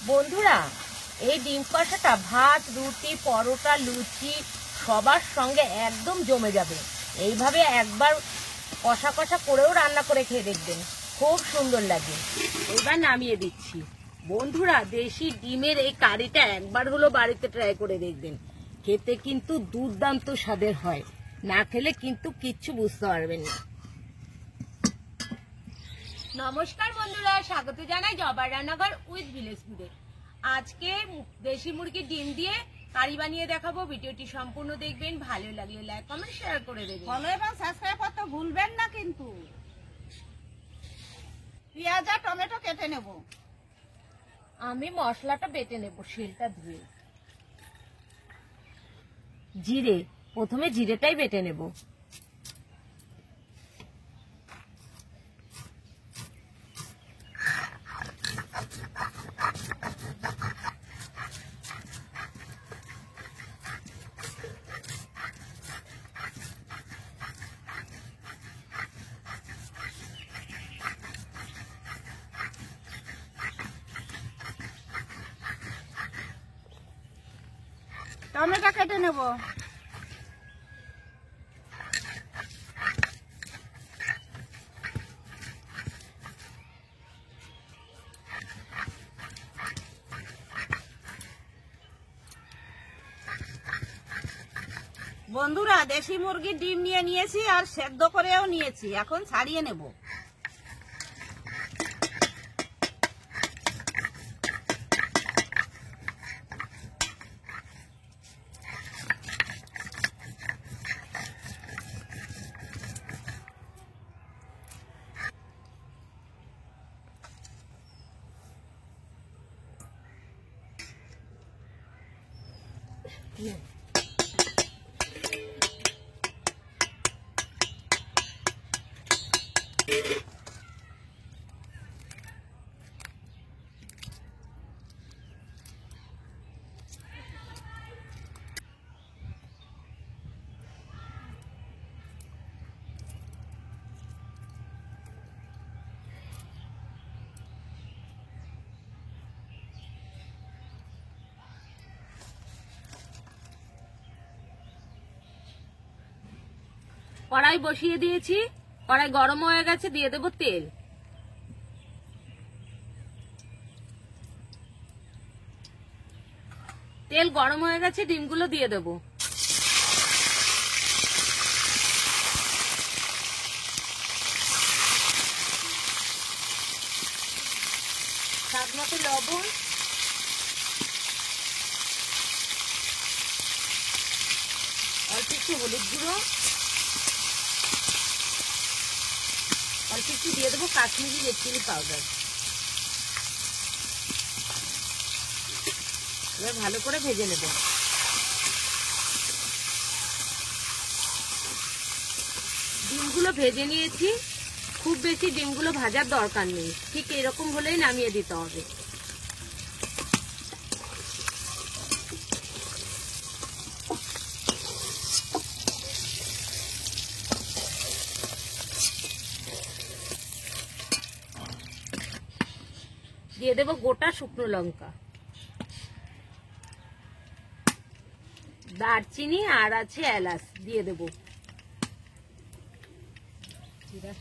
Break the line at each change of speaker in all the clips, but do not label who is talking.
বন্ধুরা, এই ডিম কষাটা ভাত, রুটি, পরোটা, লুচি সবার সঙ্গে একদম জমে যাবে। এইভাবে একবার কষা কষা করেও রান্না করে খেয়ে দেখবেন, খুব সুন্দর লাগে। এবার নামিয়ে দিচ্ছি। বন্ধুরা, দেশি ডিমের এই কারিটা একবার হলো বাড়িতে ট্রাই করে দেখবেন, খেতে কিন্তু দুর্দান্ত স্বাদের হয়। না খেলে কিন্তু কিচ্ছু বুঝতে পারবেন না। নমস্কার বন্ধুরা, স্বাগত জানাই জবার রান্নাঘর উইথ ভিলেজ ফুডে। আজকে দেশি মুরগির ডিম দিয়ে কারি বানিয়ে দেখাবো। ভিডিওটি সম্পূর্ণ দেখবেন, ভালো লাগলে লাইক কমেন্ট শেয়ার করে দেবেন।
ফলো এবং সাবস্ক্রাইব করতে ভুলবেন না কিন্তু। পেঁয়াজ আর টমেটো কেটে নেব।
আমি মশলাটা বেটে নেব শিলটা ধুয়ে। জিরে, প্রথমে জিরেটাই বেটে নেব।
টমেটো কেটে নেব। বন্ধুরা, দেশি মুরগির ডিম নিয়ে নিয়েছি আর সেদ্ধ করেও নিয়েছি, এখন ছাড়িয়ে নেব।
কড়াই বসিয়ে দিয়েছি, কড়াই গরম হয়ে গেছে, দিয়ে দেব তেল। তেল গরম হয়ে গেছে, ডিমগুলো দিয়ে দেব। স্বাদ মতো লবণ, অল্প একটু হলুদ গুঁড়ো, অল্প একটু দিয়ে দেবো কাশ্মীরি রেড চিলি পাউডার। এবার ভালো করে ভেজে নেব। ডিমগুলো ভেজে নিয়েছি, খুব বেশি ডিমগুলো ভাজার দরকার নেই, ঠিক এরকম হলেই নামিয়ে দিতে হবে। দিয়ে দেবো গোটা শুকনো লঙ্কা, দারচিনি আর আছে এলাচ দিয়ে দেব।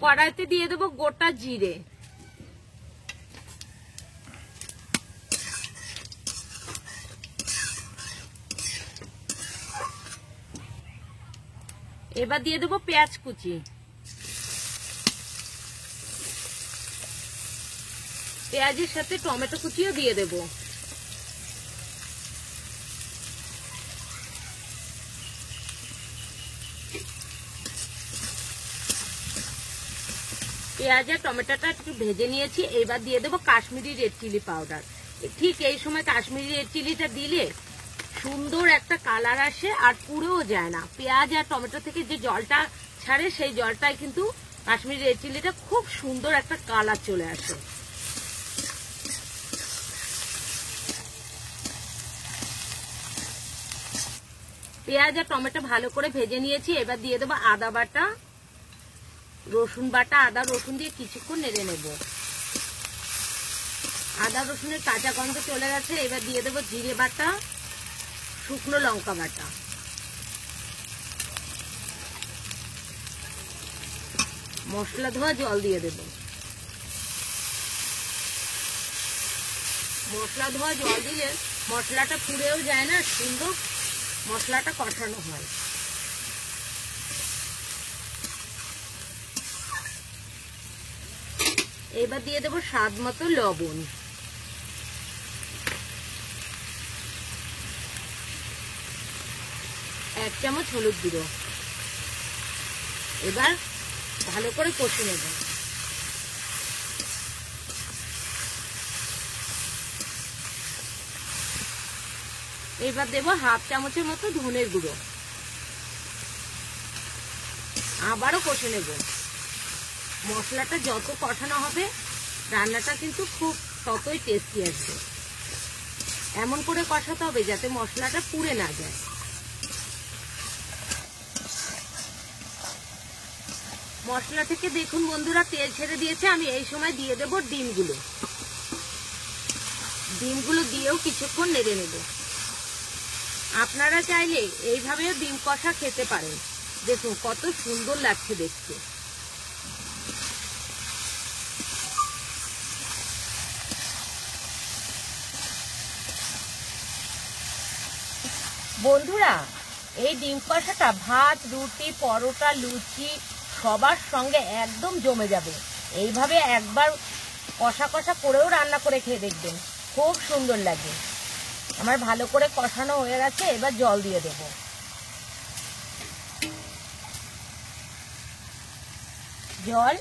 কড়াইতে দিয়ে দেবো গোটা জিরে, এবার দিয়ে দেবো পেঁয়াজ কুচি, পেঁয়াজের সাথে টমেটো কুচিও দিয়ে দেব। পেঁয়াজ আর টমেটোটা একটু ভেজে নিয়েছি, এবার দিয়ে দেবো কাশ্মীরি রেড চিলি পাউডার। ঠিক এই সময় কাশ্মীরি রেড চিলিটা দিলে সুন্দর একটা কালার আসে আর পুড়েও যায় না। পেঁয়াজ আর টমেটো থেকে যে জলটা ছাড়ে সেই জলটায় কিন্তু কাশ্মীরি রেড চিলিটা খুব সুন্দর একটা কালার চলে আসে। পেঁয়াজ আর টমেটো ভালো করে ভেজে নিয়েছি, এবার দিয়ে দেবো আদা বাটা, রসুন বাটা। আদা রসুন দিয়ে কিছুক্ষণ নেড়ে নেব। আদা রসুনের কাঁচা গন্ধ চলে গেছে। এবার দিয়ে দেবো জিরে বাটা, শুকনো লঙ্কা বাটা, মশলা ধোয়া জল দিয়ে দেব। মশলা ধোয়া জল দিলে মশলাটা পুড়েও যায় না, সুন্দর মশলাটা কষানো হয়। এবার দিয়ে দেবো স্বাদ মতো লবণ, এক চামচ হলুদ গুঁড়ো। এবার ভালো করে কষে নেব। এবার দেবো হাফ চামচের মতো ধনের গুঁড়ো, আবারও কষে নেব। মশলাটা যত কষানো হবে রান্নাটা কিন্তু খুব ততই টেস্টি আসবে। এমন করে কষাতে হবে যাতে মশলাটা পুড়ে না যায়। মশলা থেকে দেখুন বন্ধুরা তেল ছেড়ে দিয়েছে। আমি এই সময় দিয়ে দেব ডিমগুলো। ডিমগুলো দিয়েও কিছুক্ষণ নেড়ে নেব। আপনারা চাইলে এইভাবেও ডিম কষা খেতে পারেন। দেখুন কত সুন্দর লাগছে দেখতে। বন্ধুরা এই ডিম কষাটা ভাত, রুটি, পরোটা, লুচি সবার সঙ্গে একদম জমে যাবে। এইভাবে একবার কষা কষা করেও রান্না করে খেয়ে দেখবেন, খুব সুন্দর লাগে। আমার ভালো করে কষানো হয়ে গেছে। এবার জল দিয়ে দেব। জল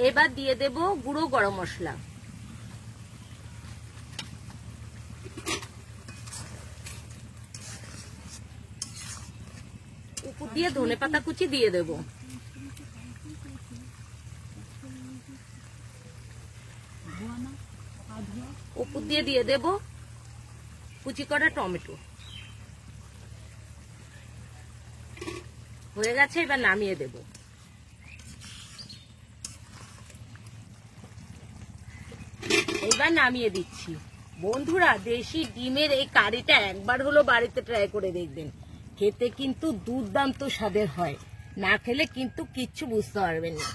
এবার দিয়ে দেব গুঁড়ো গরম মশলা, উপর দিয়ে ধনেপাতা কুচি দিয়ে দেব। উপর দিয়ে দিয়ে দেব কুচি করা টমেটো। হয়ে গেছে, এবার নামিয়ে দেব। এবার নামিয়ে দিচ্ছি। বন্ধুরা দেশি ডিমের এই কারিটা একবার হলো বাড়িতে ট্রাই করে দেখবেন, খেতে কিন্তু দুর্দান্ত স্বাদের হয়। না খেলে কিন্তু কিচ্ছু বুঝতে পারবেন না।